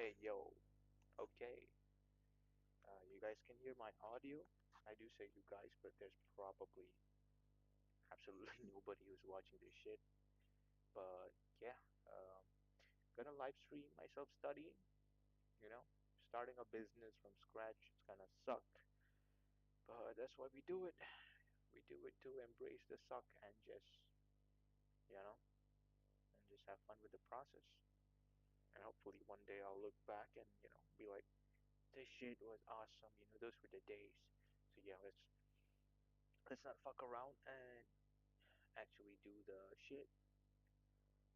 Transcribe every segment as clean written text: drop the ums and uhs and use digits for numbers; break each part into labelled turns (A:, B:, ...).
A: Hey yo, okay. You guys can hear my audio. I do say you guys, but there's probably absolutely nobody who's watching this shit. But yeah, um, gonna live stream myself studying. You know, starting a business from scratch. It's gonna suck, but that's why we do it. We do it to embrace the suck and just, you know, and just have fun with the process. And hopefully one day I'll look back and be like, this shit was awesome. Those were the days. So yeah, let's not fuck around and actually do the shit.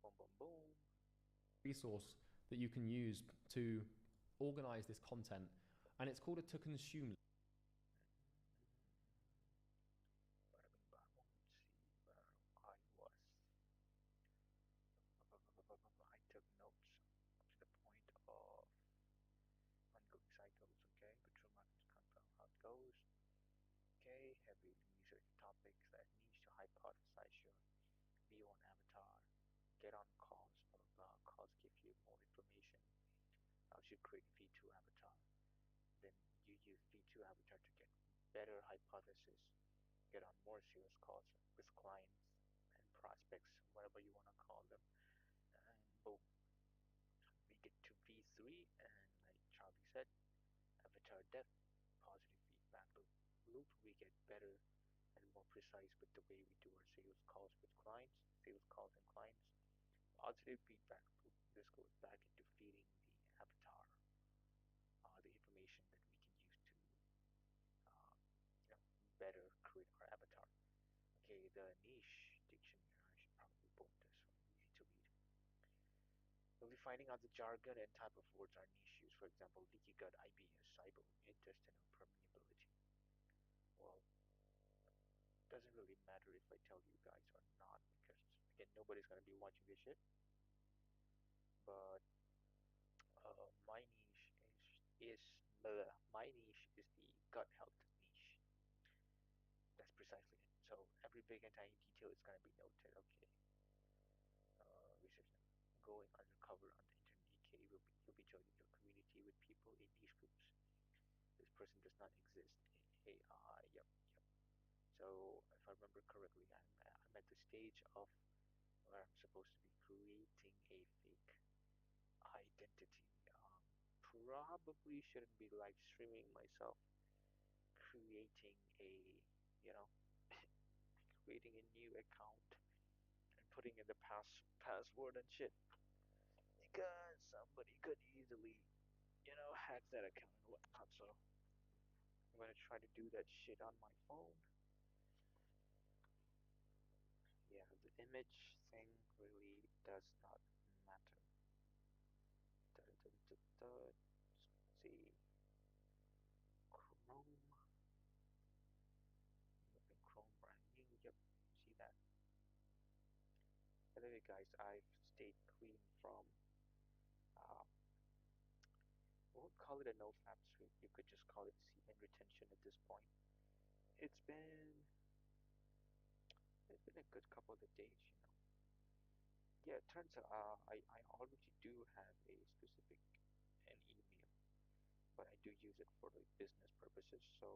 A: Boom, boom, boom.
B: Resource that you can use to organize this content, and it's called a to consume.
A: Let's see where I was. I took notes up to the point of ongoing cycles, okay? Petroleum compound, how it goes. Okay, heavy research topics that needs to hypothesize your view on Avatar. Get on calls, blah blah blah. Calls give you more information. How to create V2 Avatar. Then you use V2 Avatar to get better hypothesis, get on more serious calls with clients and prospects, whatever you want to call them. And boom, we get to V3, and like Charlie said, Avatar depth, positive feedback loop. We get better and more precise with the way we do our sales calls with clients, sales calls and clients. Positive feedback loop. This goes back into feeding the avatar, the information that we can use to uh, you know, better create our avatar. Okay, the niche dictionary, I should probably pull this one, easy to read. We'll be finding out the jargon and type of words our niche use, for example, leaky gut, IBS, SIBO, intestinal permeability. Well, it doesn't really matter if I tell you guys or not, because again, nobody's gonna be watching this shit. But my niche my niche is the gut health niche. That's precisely it. So every big and tiny detail is gonna be noted. Okay, research going undercover on the internet. Okay, you'll be joining your community with people in niche groups. This person does not exist. AI. Yep, yep. So if I remember correctly, I'm at the stage of where I'm supposed to be creating a fake identity. Probably shouldn't be live streaming myself, creating a, you know, creating a new account and putting in the password and shit, because somebody could easily, hack that account and whatnot. So I'm gonna try to do that shit on my phone. Yeah, the image thing really does not matter. Da, da, da, da. Let's see, Chrome. Open Chrome brand new. Yep, see that. By the way, guys, I've stayed clean from. Uh, I won't call it a no-fap streak. You could just call it semen retention at this point. It's been it's been a good couple of days. Yeah, it turns out I already do have a specific an email, but I do use it for like business purposes. So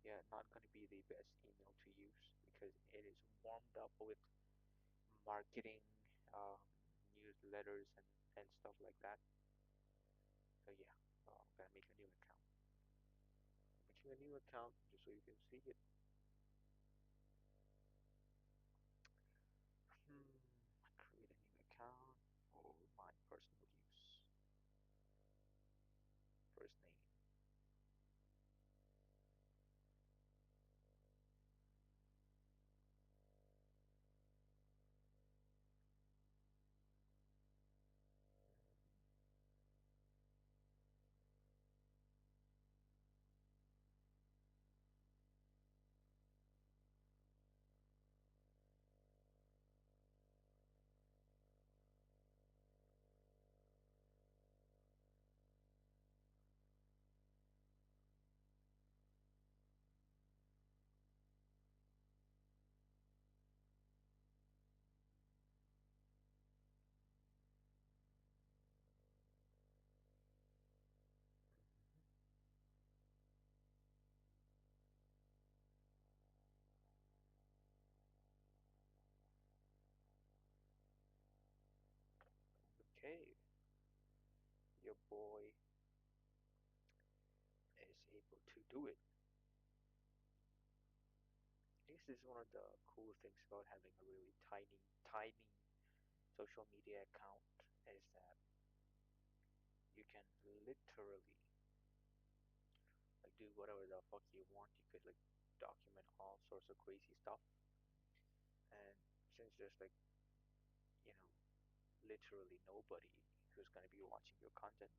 A: yeah, not gonna be the best email to use because it is warmed up with marketing, um, newsletters and stuff like that. So yeah, I'm gonna make a new account. Making a new account just so you can see it. Hmm, create a new account for my personal use. First name. boy is able to do it. I guess this is one of the cool things about having a really tiny social media account is that you can literally like do whatever the fuck you want. You could like document all sorts of crazy stuff. And since there's like, you know, literally nobody who's going to be watching your content,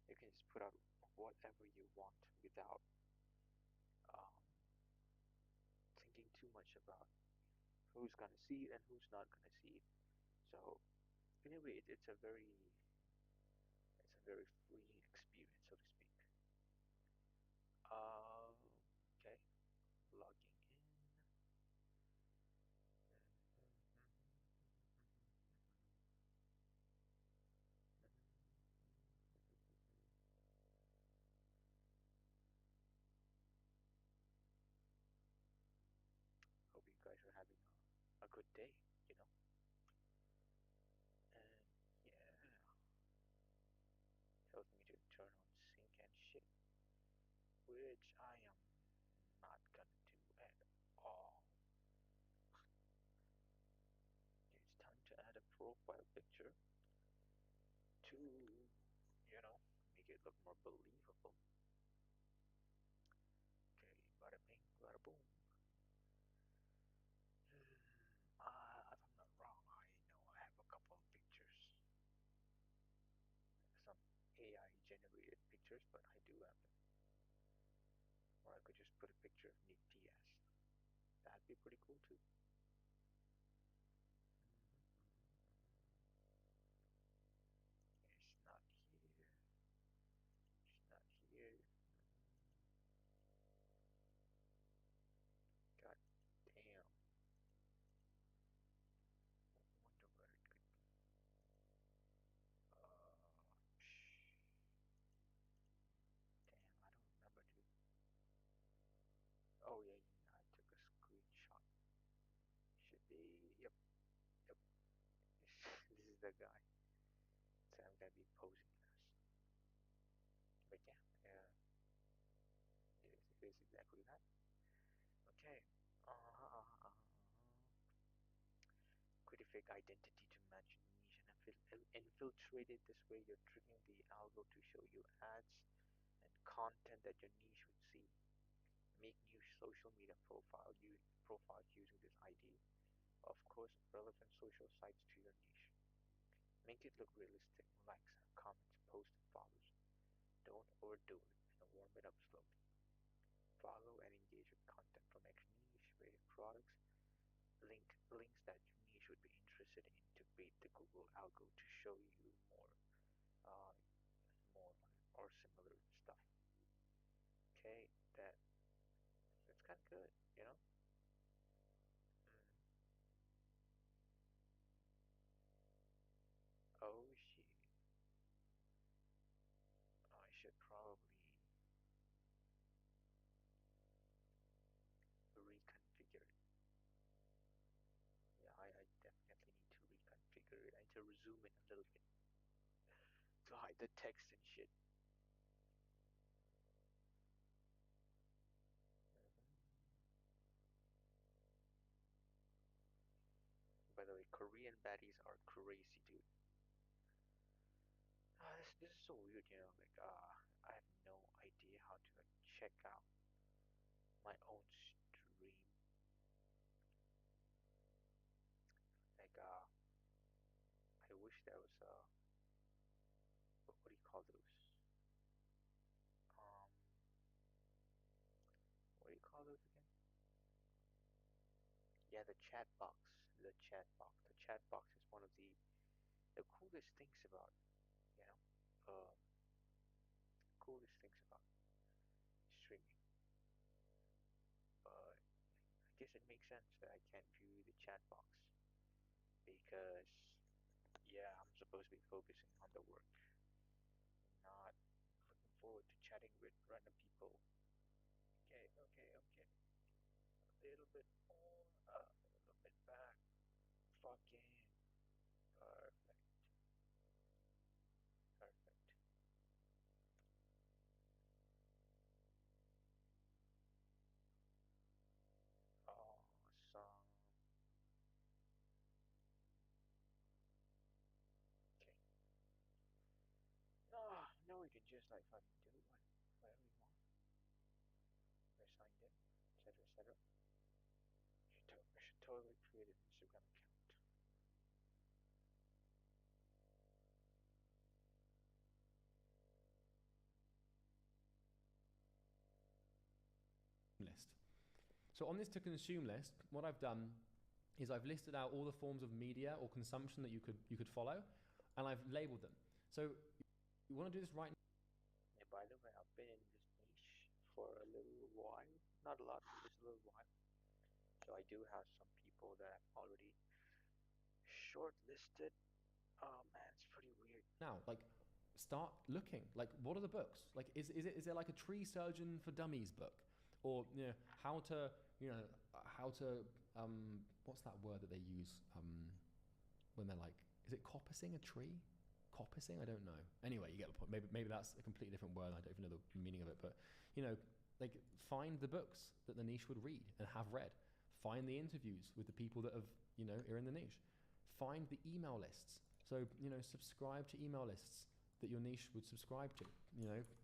A: you can just put out whatever you want without um, thinking too much about who's going to see it and who's not going to see it. So anyway, it's a very freeing experience, so to speak. Uh, okay, logging in. Hope you guys are having a good day, you know. And yeah, tells me to turn on sync and shit, which I am not gonna do at all. It's time to add a profile picture to, you know, make it look more believable. Okay, bada bing, bada boom. If I'm not wrong, I know I have a couple of pictures, some AI generated pictures, but I do have them. Or I could just put a picture of Nick Diaz. That'd be pretty cool too. It's not here. It's not here. God damn. I wonder where it could be. Damn, I don't remember, dude. Oh yeah, yeah, yeah. I took a screenshot. Should be. Yep, yep. This is the guy. So I'm gonna be posing as. But yeah, it is exactly that. Okay. Create a fake identity to match your niche and infiltrate it. This way, you're tricking the algo to show you ads and content that your niche would see. Make new social media profiles using this ID. Of course, relevant social sites to your niche. Make it look realistic. Likes, comments, posts, and follows. Don't overdo it and warm it up slowly. Follow and engage with content from niche related products. Links that your niche would be interested in to bait the Google algo to show you uh, more or similar stuff. Okay, that's kind of good, you know. Mm. Oh shit, I should probably reconfigure it. Yeah, I definitely need to reconfigure it. I need to zoom in a little bit to hide the text and shit. By the way, Korean baddies are crazy, dude. This is so weird, you know. Like, I have no idea how to like check out my own stream. Like, I wish there was what do you call those? Um, what do you call those again? Yeah, the chat box. The chat box. The chat box is one of the coolest things about, you know, coolest things about streaming. But I guess it makes sense that I can't view the chat box because, yeah, I'm supposed to be focusing on the work, not looking forward to chatting with random people. Okay, okay, okay. A little bit more, a little bit back. Fucking perfect, perfect. just like fucking do whatever you want. You're signed in, etc., etc. You should totally create an Instagram account.
B: List. So on this to consume list, what I've done is I've listed out all the forms of media or consumption that you could follow, and I've labeled them. So you want to do this right now.
A: Yeah, by the way, I've been in this niche for a little while. Not a lot, but just a little while. So I do have some people that I've already shortlisted. Oh man, it's pretty weird.
B: Now, like, start looking. Like, what are the books? Like, is there like a tree surgeon for dummies book, or how to how to what's that word that they use when they're like, is it coppicing a tree? Coppicing? I don't know. Anyway, you get the point. Maybe that's a completely different word. I don't even know the meaning of it. But like, find the books that the niche would read and have read. Find the interviews with the people that have are in the niche. Find the email lists. So subscribe to email lists that your niche would subscribe to.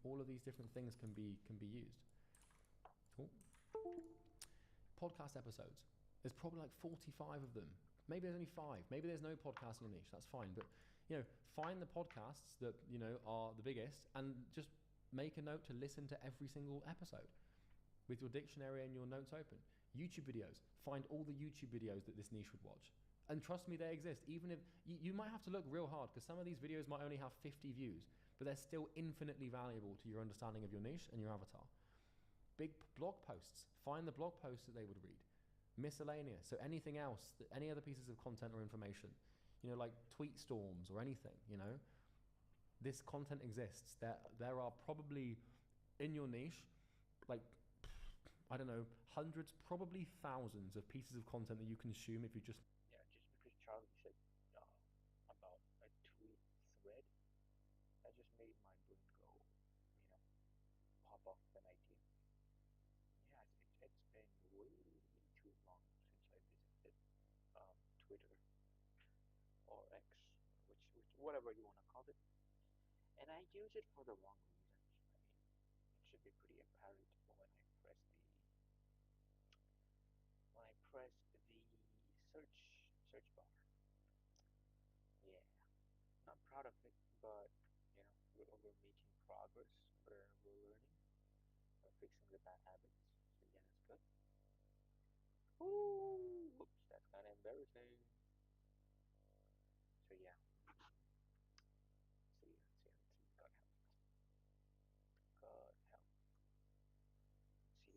B: All of these different things can be used. Cool. Podcast episodes. There's probably like 45 of them. Maybe there's only 5. Maybe there's no podcast in your niche. That's fine. But find the podcasts that are the biggest, and just make a note to listen to every single episode with your dictionary and your notes open. YouTube videos. Find all the YouTube videos that this niche would watch. And trust me, they exist. Even if you might have to look real hard, because some of these videos might only have 50 views, but they're still infinitely valuable to your understanding of your niche and your avatar. Big blog posts. Find the blog posts that they would read. Miscellaneous. So anything else, any other pieces of content or information, like tweet storms or anything, this content exists. There are probably in your niche, like, I don't know, hundreds, probably thousands of pieces of content that you consume if you just...
A: Yeah, just because Charlie said about a tweet thread, that just made my brain go, pop off an idea. Yeah, it's been way too long since I visited Twitter or X, which whatever you want to call it, and I use it for the wrong reasons. I mean, it should be pretty apparent when I press the search bar. Yeah, not proud of it, but we're making progress. We're learning. We're fixing the bad habits. So yeah, that's good. Ooh, whoops, that's kind of embarrassing. So yeah, let's see. God help, God help.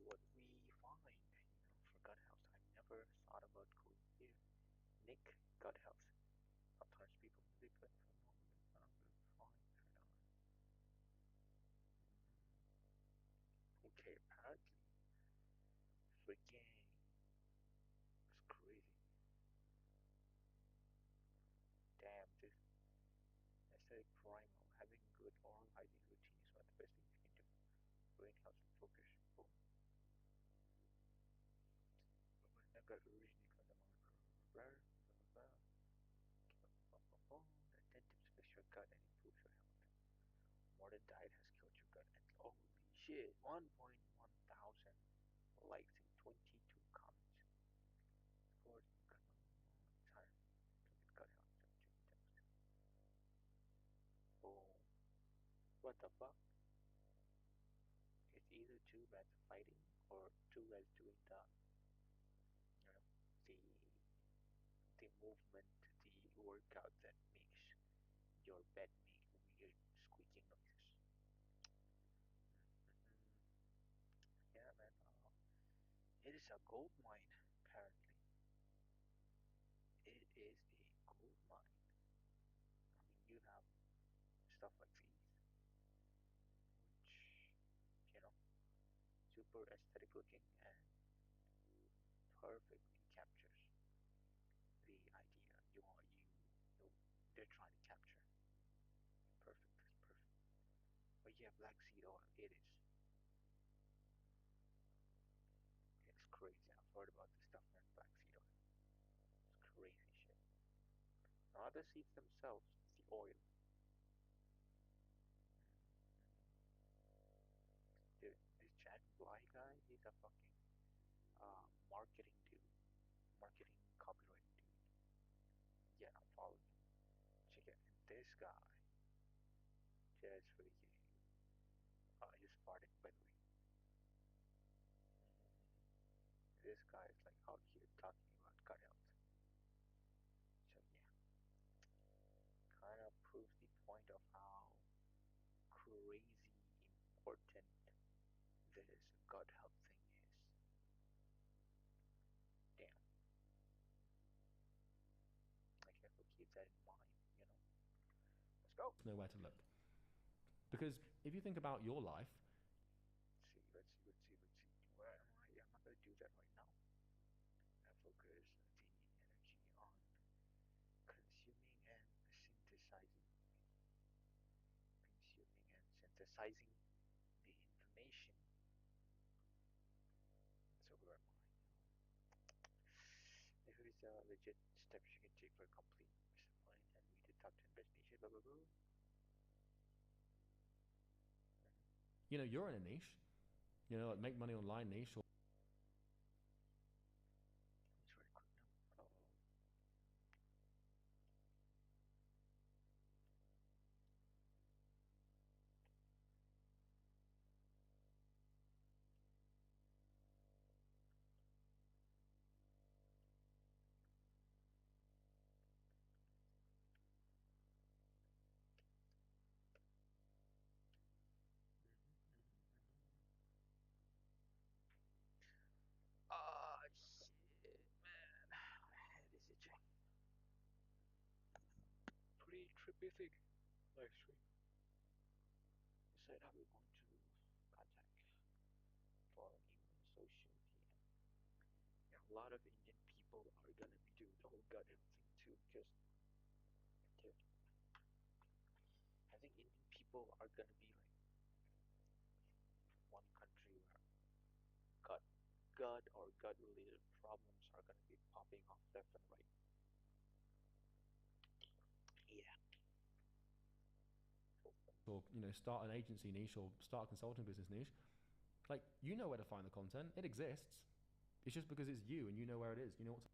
A: Let's see what we find. For God help, I never thought about going here. Nick, God help. Sometimes people really good for a moment. I'm fine. Okay, apparently, freaking, it's crazy. Damn, this aesthetic primal, having good oral hygiene routine is one of the best things you can do. Brain health and focus. Boom. I've got originally from the blah, blah, blah. That tips fix your gut and improves your health. Modern diet has killed your gut and holy shit, 1.1 thousand likes and 22 comments. For time to get gut health. Boom. What the fuck? It's either too bad fighting or too bad doing you know, the the movement, the workout that makes your bed make weird squeaking noises. Yeah, man. It is a gold mine, apparently. It is a gold mine. I mean, you have stuff like these, which, you know, super aesthetic looking and perfectly captures the idea you they're trying to capture. Perfect, it's perfect. But yeah, black seed oil, it's crazy. I've heard about this stuff, man. Black seed oil, it's crazy shit. Not the seeds themselves, it's the oil. a fucking marketing dude, marketing copywriting dude. Yeah, I'm following him. Check it. And this guy just freaking just farted, by the way. This guy is like out here talking about gut health. So yeah, kind of proves the point of how crazy important this gut health thing is. Damn, like have to keep that in mind. You know. Let's go.
B: Know where to look. Because if you think about your life,
A: Let's see. Let's see. Let's see. Let's see. Where am I? Yeah, I'm not gonna do that right now. I focus the energy on consuming and synthesizing, consuming and synthesizing the information. So where am I? If it is legit steps you can take for complete discipline and read the top 10 best niches, blah blah blah.
B: you know, you're in a niche, you know, like make money online niche, or
A: It's very quick now. Ah, shit, man. My head is itching. Pretty trippy live stream. Decide how we're going to contact. Follow me on social media. Yeah, a lot of Indian people are gonna be doing the whole gut health thing too, because dude, I think Indian people are gonna be like one country where gut gut related problems are gonna be popping off left and right. Yeah.
B: you know, start an agency niche or start a consulting business niche, like you know where to find the content. It exists. It's just because it's you and you know where it is. You know what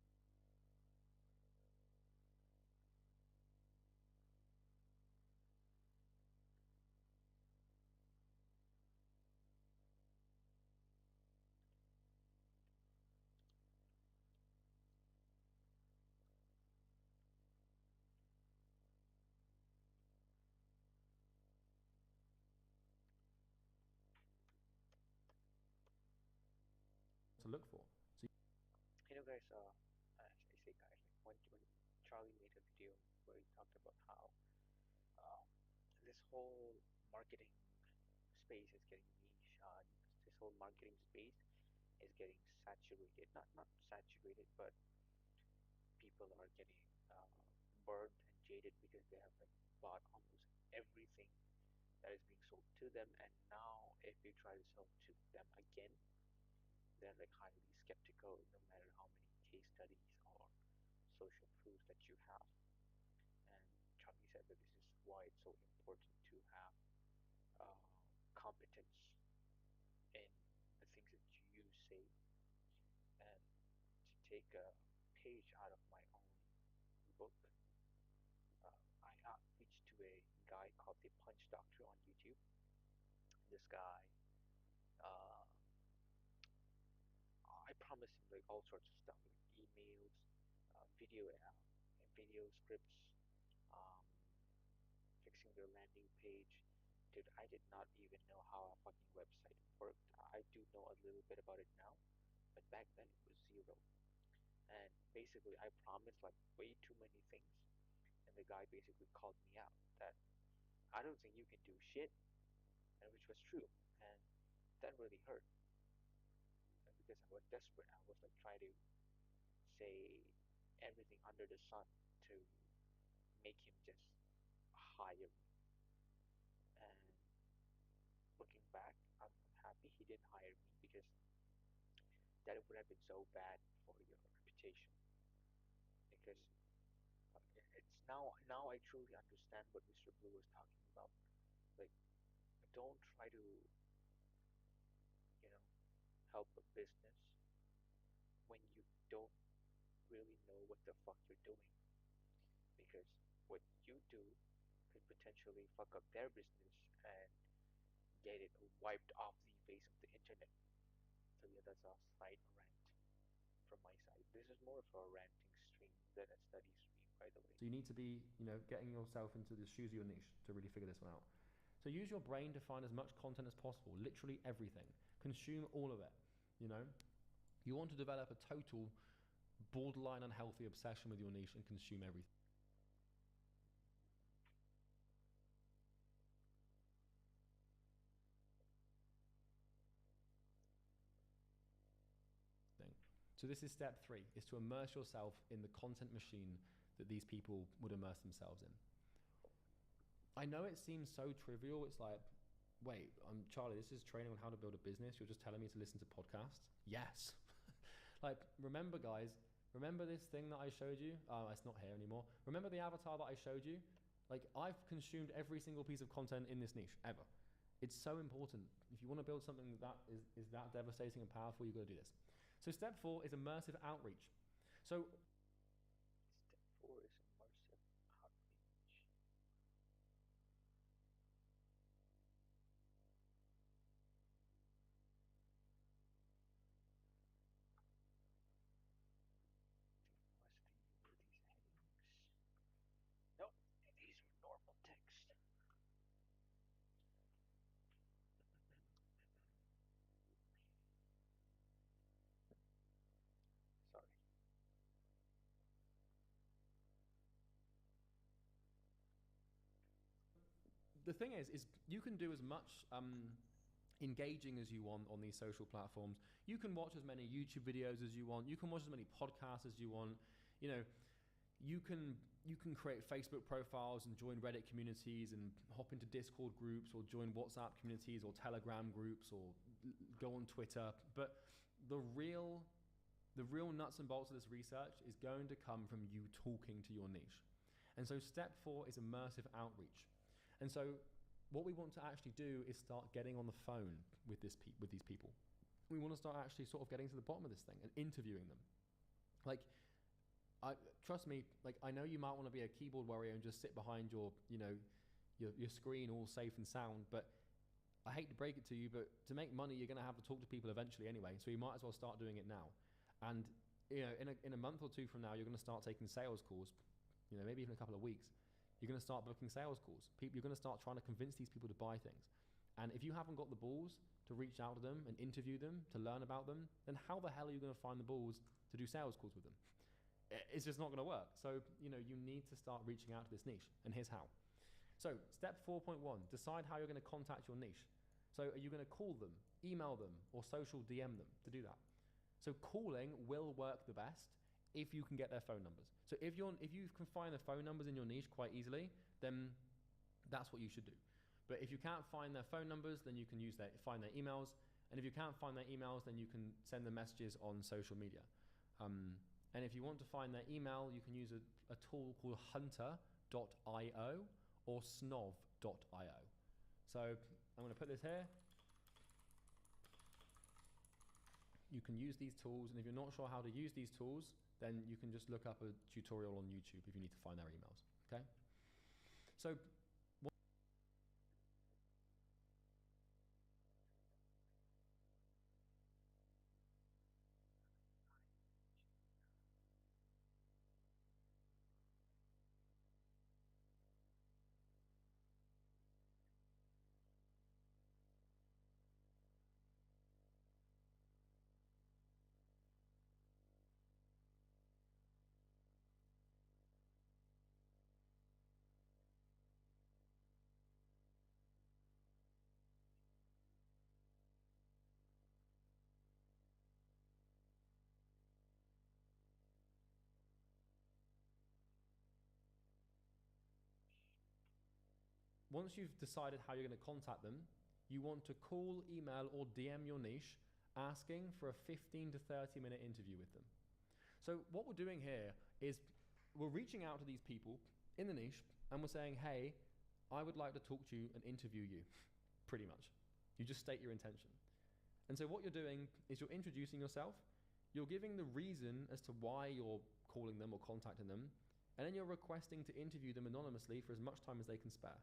B: to look for. So
A: You know, guys. I say, guys, like when Charlie made a video where he talked about how uh, this whole marketing space is getting niche. This whole marketing space is getting saturated. Not saturated, but people are getting burned and jaded because they have like bought almost everything that is being sold to them, and now if you try to sell to them again, they're like highly skeptical, no matter how many case studies or social proofs that you have. And Charlie said that this is why it's so important to have competence in the things that you say, and to take a page out of my own book. I outreached to a guy called the Punch Doctor on YouTube. This guy, uh, I promised him like all sorts of stuff, like emails, video scripts, um, fixing their landing page. Dude, I did not even know how a fucking website worked. I do know a little bit about it now, but back then it was zero. And basically, I promised like way too many things, and the guy basically called me out that I don't think you can do shit, and which was true. And that really hurt because I was desperate. I was like trying to say everything under the sun to make him just hire me. And looking back, I'm happy he didn't hire me because that would have been so bad for your reputation. Because it's now I truly understand what Mr. Blue was talking about. Like, don't try to, you know, help a business when you don't really know what the fuck you're doing, because what you do could potentially fuck up their business and get it wiped off the face of the internet. So yeah, that's a slight rant from my side. This is more of a ranting stream than a study stream, by the way.
B: So you need to be, getting yourself into the shoes of your niche to really figure this one out. So use your brain to find as much content as possible, literally everything. Consume all of it, you know? You want to develop a total borderline unhealthy obsession with your niche and consume everything. So this is step 3, is to immerse yourself in the content machine that these people would immerse themselves in. I know it seems so trivial. It's like, wait, I'm Charlie, this is training on how to build a business. You're just telling me to listen to podcasts? Yes. Like, remember guys, remember this thing that I showed you? Oh, it's not here anymore. Remember the avatar that I showed you? Like, I've consumed every single piece of content in this niche ever. It's so important. If you want to build something that is that devastating and powerful, you've got to do this. So step 4 is immersive outreach. So
A: Step 4 is immersive outreach. Must view these headings. Nope, these are normal text. Sorry.
B: the thing is you can do as much engaging as you want on these social platforms. You can watch as many YouTube videos as you want. You can watch as many podcasts as you want. You know, you can create Facebook profiles and join Reddit communities and hop into Discord groups or join WhatsApp communities or Telegram groups or go on Twitter. But the real nuts and bolts of this research is going to come from you talking to your niche. And so step 4 is immersive outreach. And so what we want to actually do is start getting on the phone with these people. We want to start actually sort of getting to the bottom of this thing and interviewing them. Like, trust me, like, I know you might want to be a keyboard warrior and just sit behind your screen all safe and sound, but I hate to break it to you, but to make money, you're going to have to talk to people eventually anyway. So you might as well start doing it now. And in a month or 2 from now, you're going to start taking sales calls. Maybe even a couple of weeks. You're going to start booking sales calls. You're going to start trying to convince these people to buy things. And if you haven't got the balls to reach out to them and interview them, to learn about them, then how the hell are you going to find the balls to do sales calls with them? It's just not going to work. So, you need to start reaching out to this niche. And here's how. So, step 4.1, decide how you're going to contact your niche. So, are you going to call them, email them, or social DM them to do that? So, calling will work the best if you can get their phone numbers. So if you can find the phone numbers in your niche quite easily, then that's what you should do. But if you can't find their phone numbers, then you can find their emails. And if you can't find their emails, then you can send them messages on social media. And if you want to find their email, you can use a tool called hunter.io or snov.io. So I'm going to put this here. You can use these tools, and if you're not sure how to use these tools, then you can just look up a tutorial on YouTube if you need to find their emails, okay? So once you've decided how you're going to contact them, you want to call, email, or DM your niche asking for a 15 to 30 minute interview with them. So what we're doing here is we're reaching out to these people in the niche and we're saying, hey, I would like to talk to you and interview you, pretty much. You just state your intention. And so what you're doing is you're introducing yourself, you're giving the reason as to why you're calling them or contacting them, and then you're requesting to interview them anonymously for as much time as they can spare.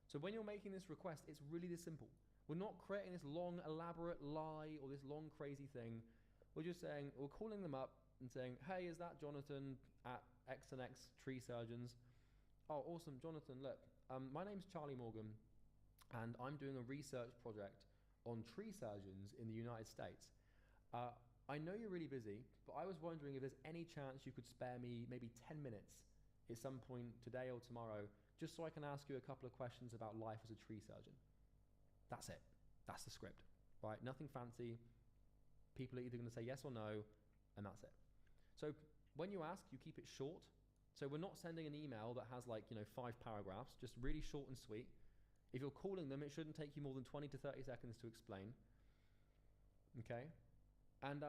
B: So when you're making this request, it's really this simple. We're not creating this long, elaborate lie or this long, crazy thing. We're just saying, we're calling them up and saying, hey, is that Jonathan at X and X Tree Surgeons? Oh, awesome, Jonathan, look, my name's Charlie Morgan, and I'm doing a research project on tree surgeons in the United States. I know you're really busy, but I was wondering if there's any chance you could spare me maybe 10 minutes at some point today or tomorrow, just so I can ask you a couple of questions about life as a tree surgeon. That's it. That's the script, right? Nothing fancy. People are either going to say yes or no, and that's it. So when you ask, you keep it short. So we're not sending an email that has 5 paragraphs, just really short and sweet. If you're calling them, it shouldn't take you more than 20 to 30 seconds to explain. Okay? And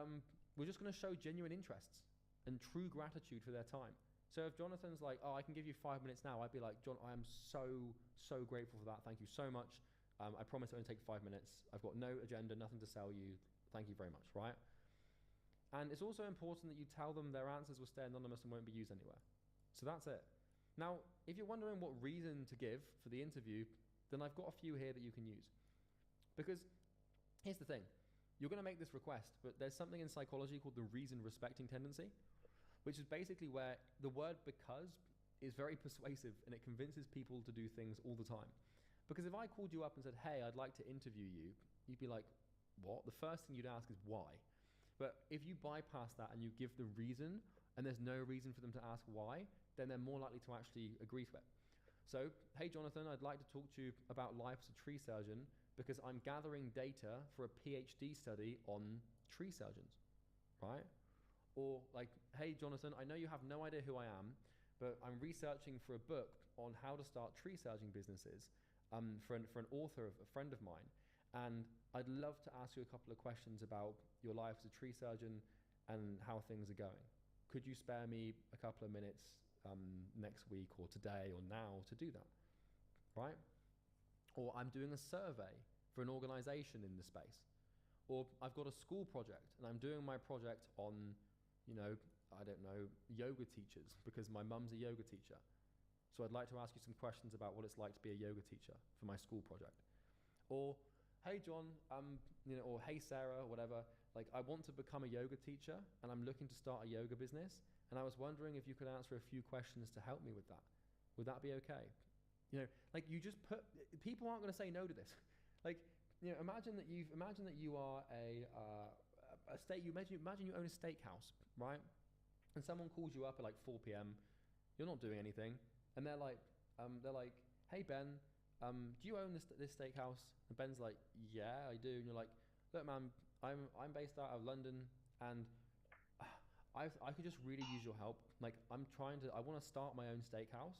B: we're just going to show genuine interests and true gratitude for their time. So if Jonathan's like, oh, I can give you 5 minutes now, I'd be like, John, I am so grateful for that. Thank you so much. I promise it only take 5 minutes. I've got no agenda, nothing to sell you. Thank you very much, right? And it's also important that you tell them their answers will stay anonymous and won't be used anywhere. So that's it. Now, if you're wondering what reason to give for the interview, then I've got a few here that you can use. Because here's the thing. You're going to make this request, but there's something in psychology called the reason-respecting tendency, which is basically where the word because is very persuasive and it convinces people to do things all the time. Because if I called you up and said, hey, I'd like to interview you, you'd be like, what? The first thing you'd ask is why. But if you bypass that and you give the reason and there's no reason for them to ask why, then they're more likely to actually agree to it. So, hey, Jonathan, I'd like to talk to you about life as a tree surgeon because I'm gathering data for a PhD study on tree surgeons, right? Or like, hey, Jonathan, I know you have no idea who I am, but I'm researching for a book on how to start tree surgeon businesses for an author, a friend of mine. And I'd love to ask you a couple of questions about your life as a tree surgeon and how things are going. Could you spare me a couple of minutes next week or today or now to do that, right? Or I'm doing a survey for an organization in the space. Or I've got a school project and I'm doing my project on, I don't know, yoga teachers because my mum's a yoga teacher. So I'd like to ask you some questions about what it's like to be a yoga teacher for my school project. Or, hey John, or hey Sarah, or whatever, like I want to become a yoga teacher and I'm looking to start a yoga business and I was wondering if you could answer a few questions to help me with that. Would that be okay? Like you just people aren't going to say no to this. Like, imagine that you are imagine you own a steakhouse, right? And someone calls you up at like 4 p.m. You're not doing anything, and they're like, hey Ben, do you own this steakhouse? And Ben's like, yeah, I do. And you're like, look, man, I'm based out of London, and I could just really use your help. Like, I want to start my own steakhouse,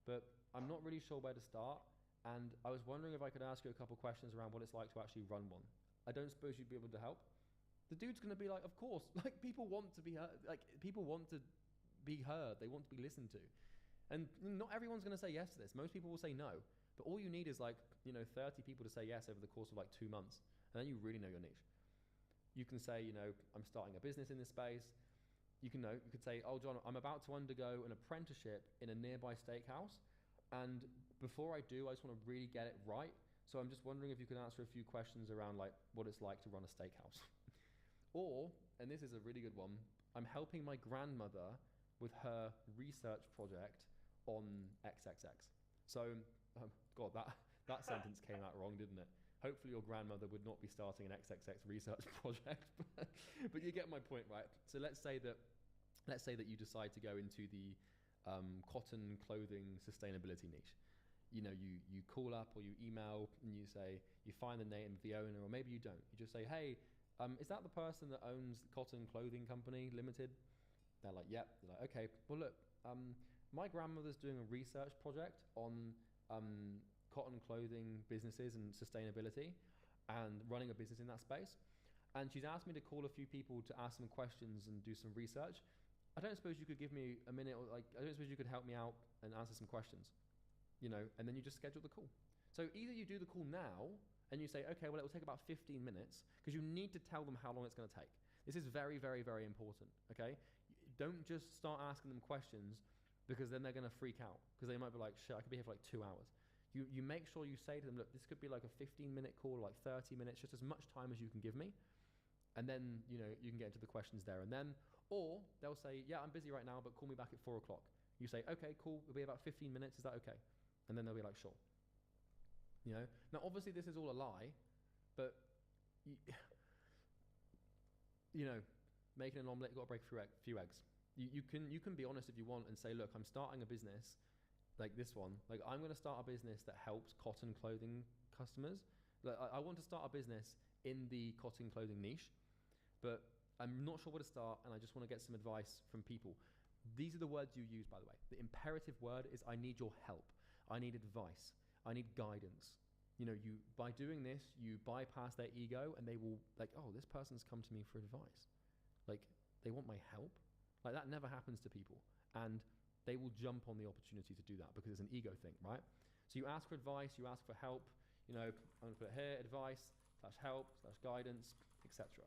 B: but I'm not really sure where to start. And I was wondering if I could ask you a couple questions around what it's like to actually run one. I don't suppose you'd be able to help. The dude's going to be like, of course. Like, people want to be heard. Like, people want to be heard. They want to be listened to. And not everyone's going to say yes to this. Most people will say no. But all you need is 30 people to say yes over the course of 2 months. And then you really know your niche. You can say, I'm starting a business in this space. You could say, oh, John, I'm about to undergo an apprenticeship in a nearby steakhouse. And before I do, I just want to really get it right. So I'm just wondering if you can answer a few questions around what it's like to run a steakhouse. Or, and this is a really good one, I'm helping my grandmother with her research project on XXX. So, God, that sentence came out wrong, didn't it? Hopefully your grandmother would not be starting an XXX research project, but you get my point, right? So let's say that you decide to go into the cotton clothing sustainability niche. You call up or you email and you find the name of the owner, or maybe you don't. You just say, hey, is that the person that owns Cotton Clothing Company Limited? They're like, yep. They're like, okay, well look, my grandmother's doing a research project on cotton clothing businesses and sustainability and running a business in that space. And she's asked me to call a few people to ask some questions and do some research. I don't suppose you could give me a minute, or I don't suppose you could help me out and answer some questions, and then you just schedule the call. So either you do the call now and you say, okay, well, it will take about 15 minutes, because you need to tell them how long it's going to take. This is very, very, very important, okay? Don't just start asking them questions, because then they're going to freak out, because they might be like, shit, I could be here for like 2 hours. You make sure you say to them, look, this could be like a 15-minute call, like 30 minutes, just as much time as you can give me. And then, you can get into the questions there and then. Or they'll say, yeah, I'm busy right now, but call me back at 4 o'clock. You say, okay, cool, it'll be about 15 minutes, is that okay? And then they'll be like, sure. Now obviously this is all a lie, but making an omelette, you've got to break a few eggs. You can be honest if you want and say, look, I'm starting a business like this one. Like, I'm going to start a business that helps cotton clothing customers. Like, I want to start a business in the cotton clothing niche, but I'm not sure where to start, and I just want to get some advice from people. These are the words you use, by the way. The imperative word is, I need your help. I need advice. I need guidance. By doing this, you bypass their ego, and they will like, oh, this person's come to me for advice. Like, they want my help. Like, that never happens to people. And they will jump on the opportunity to do that because it's an ego thing, right? So you ask for advice, you ask for help, I'm going to put here, advice, /help, /guidance, etc.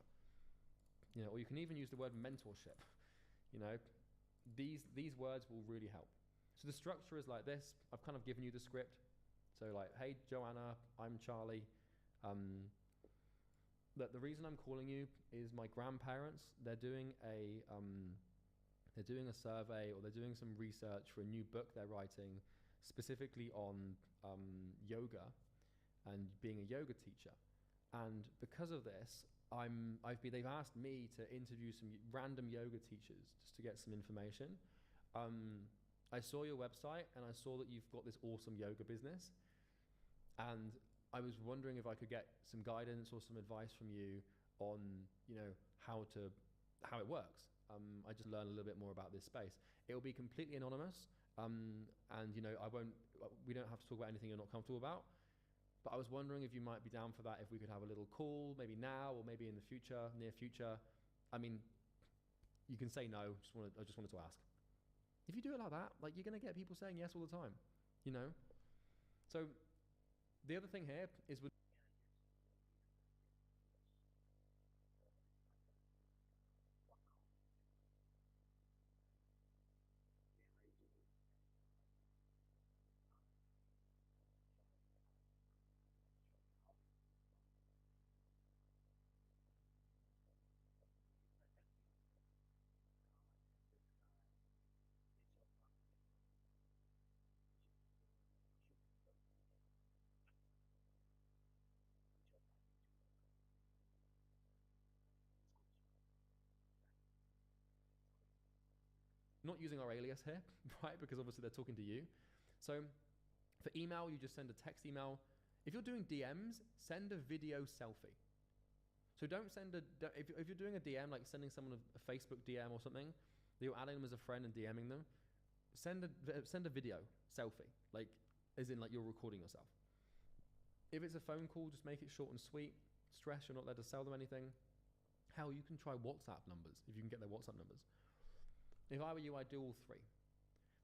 B: Or you can even use the word mentorship. These words will really help. So the structure is like this. I've kind of given you the script. So like, hey, Joanna, I'm Charlie. The reason I'm calling you is my grandparents, they're doing a survey, or they're doing some research for a new book they're writing specifically on yoga and being a yoga teacher. And because of this, they've asked me to interview some random yoga teachers just to get some information. I saw your website and I saw that you've got this awesome yoga business. And I was wondering if I could get some guidance or some advice from you on, how it works. I just learn a little bit more about this space. It will be completely anonymous. We don't have to talk about anything you're not comfortable about. But I was wondering if you might be down for that, if we could have a little call, maybe now or maybe in the future, near future. I mean, you can say no, I just wanted to ask. If you do it like that, like, you're going to get people saying yes all the time, So the other thing here is with not using our alias here, right? Because obviously they're talking to you. So for email, you just send a text email. If you're doing DMs, send a video selfie. So don't send if you're doing a DM, like sending someone a Facebook DM or something, that you're adding them as a friend and DMing them, send a video selfie, like, as in like you're recording yourself. If it's a phone call, just make it short and sweet. Stress you're not there to sell them anything. Hell, you can try WhatsApp numbers if you can get their WhatsApp numbers. If I were you, I'd do all three.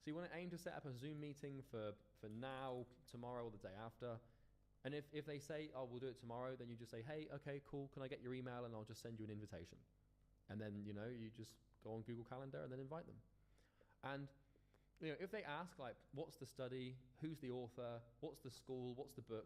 B: So you want to aim to set up a Zoom meeting for now, tomorrow, or the day after. And if they say, oh, we'll do it tomorrow, then you just say, hey, okay, cool, can I get your email? And I'll just send you an invitation. And then, you just go on Google Calendar and then invite them. And, if they ask, like, what's the study, who's the author, what's the school, what's the book,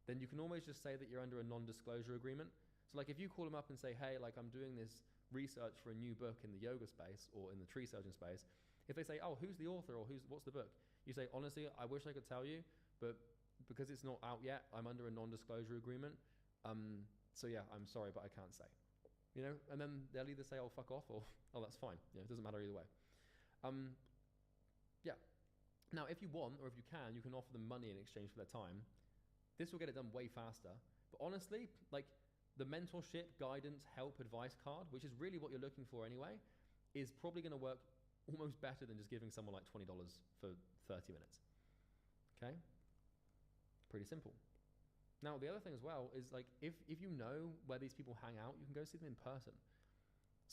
B: then you can always just say that you're under a non-disclosure agreement. So, like, if you call them up and say, hey, like, I'm doing this research for a new book in the yoga space or in the tree surgeon space, if they say, oh, who's the author or what's the book, you say, honestly, I wish I could tell you, but because it's not out yet, I'm under a non-disclosure agreement. So yeah, I'm sorry, but I can't say. And then they'll either say, oh, fuck off, or, oh, that's fine. It doesn't matter either way. Yeah. Now, if you want, or if you can offer them money in exchange for their time. This will get it done way faster. But honestly, like, the mentorship, guidance, help, advice card, which is really what you're looking for anyway, is probably going to work almost better than just giving someone like $20 for 30 minutes. Okay? Pretty simple. Now, the other thing as well is, like, if you know where these people hang out, you can go see them in person.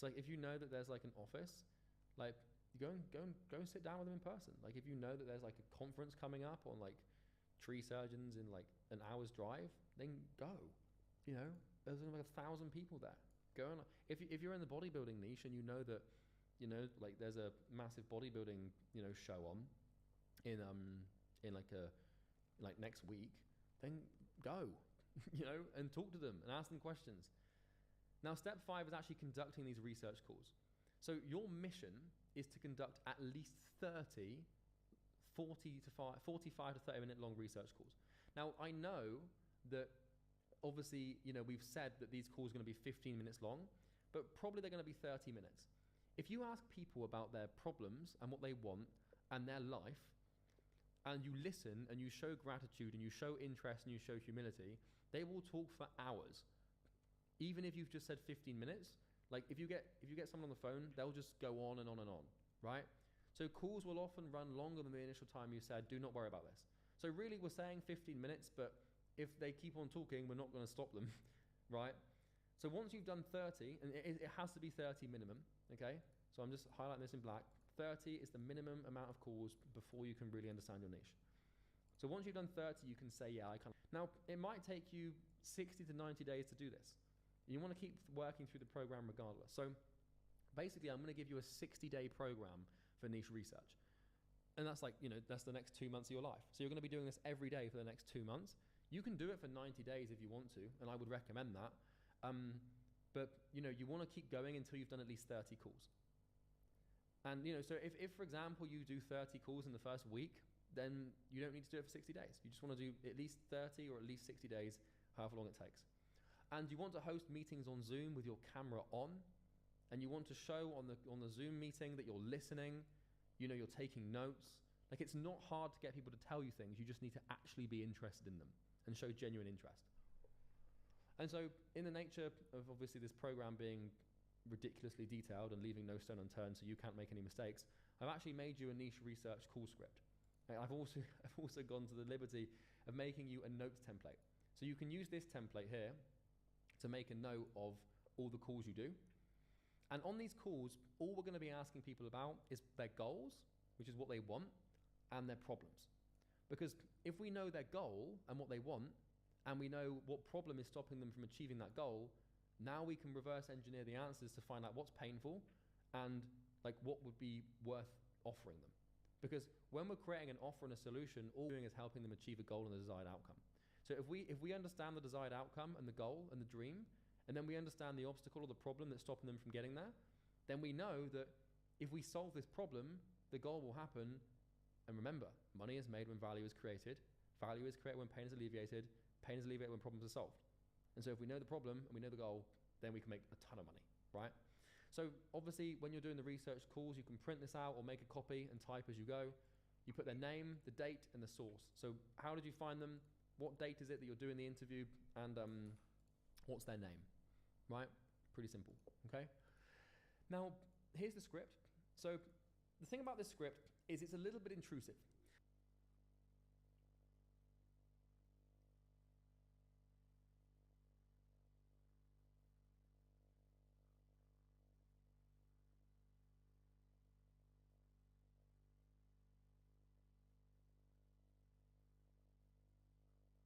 B: So, like, if you know that there's like an office, like, you go and sit down with them in person. Like, if you know that there's like a conference coming up on like tree surgeons in like an hour's drive, then go. You know, there's only like 1,000 people there. Go on. If you're in the bodybuilding niche and you know that, you know, like there's a massive bodybuilding, you know, show on in like next week, then go, you know, and talk to them and ask them questions. Now, step 5 is actually conducting these research calls. So your mission is to conduct at least 30 45 to 30 minute long research calls. Now, I know that obviously, you know, we've said that these calls are going to be 15 minutes long, but probably they're going to be 30 minutes. If you ask people about their problems and what they want and their life, and you listen and you show gratitude and you show interest and you show humility, they will talk for hours. Even if you've just said 15 minutes, like if you get someone on the phone, they'll just go on and on and on, right? So calls will often run longer than the initial time you said. Do not worry about this. So really we're saying 15 minutes, but if they keep on talking, we're not going to stop them, right? So once you've done 30, and it has to be 30 minimum, okay? So I'm just highlighting this in black. 30 is the minimum amount of calls before you can really understand your niche. So once you've done 30, you can say, yeah, I can. Now, it might take you 60 to 90 days to do this. You want to keep working through the program regardless. So basically, I'm going to give you a 60-day program for niche research. And that's like, you know, that's the next 2 months of your life. So you're going to be doing this every day for the next 2 months. You can do it for 90 days if you want to, and I would recommend that. But, you know, you want to keep going until you've done at least 30 calls. And, you know, so if, for example, you do 30 calls in the first week, then you don't need to do it for 60 days. You just want to do at least 30 or at least 60 days, however long it takes. And you want to host meetings on Zoom with your camera on, and you want to show on the Zoom meeting that you're listening, you know, you're taking notes. Like, it's not hard to get people to tell you things. You just need to actually be interested in them and show genuine interest. And so in the nature of obviously this program being ridiculously detailed and leaving no stone unturned so you can't make any mistakes, I've actually made you a niche research call script. I've also gone to the liberty of making you a notes template. So you can use this template here to make a note of all the calls you do. And on these calls, all we're going to be asking people about is their goals, which is what they want, and their problems. Because if we know their goal and what they want, and we know what problem is stopping them from achieving that goal, now we can reverse engineer the answers to find out what's painful and like what would be worth offering them. Because when we're creating an offer and a solution, all we're doing is helping them achieve a goal and the desired outcome. So if we understand the desired outcome and the goal and the dream, and then we understand the obstacle or the problem that's stopping them from getting there, then we know that if we solve this problem, the goal will happen. And remember, money is made when value is created. Value is created when pain is alleviated. Pain is alleviated when problems are solved. And so if we know the problem and we know the goal, then we can make a ton of money, right? So obviously, when you're doing the research calls, you can print this out or make a copy and type as you go. You put their name, the date, and the source. So how did you find them? What date is it that you're doing the interview? And what's their name, right? Pretty simple, okay? Now, here's the script. So the thing about this script is it's a little bit intrusive.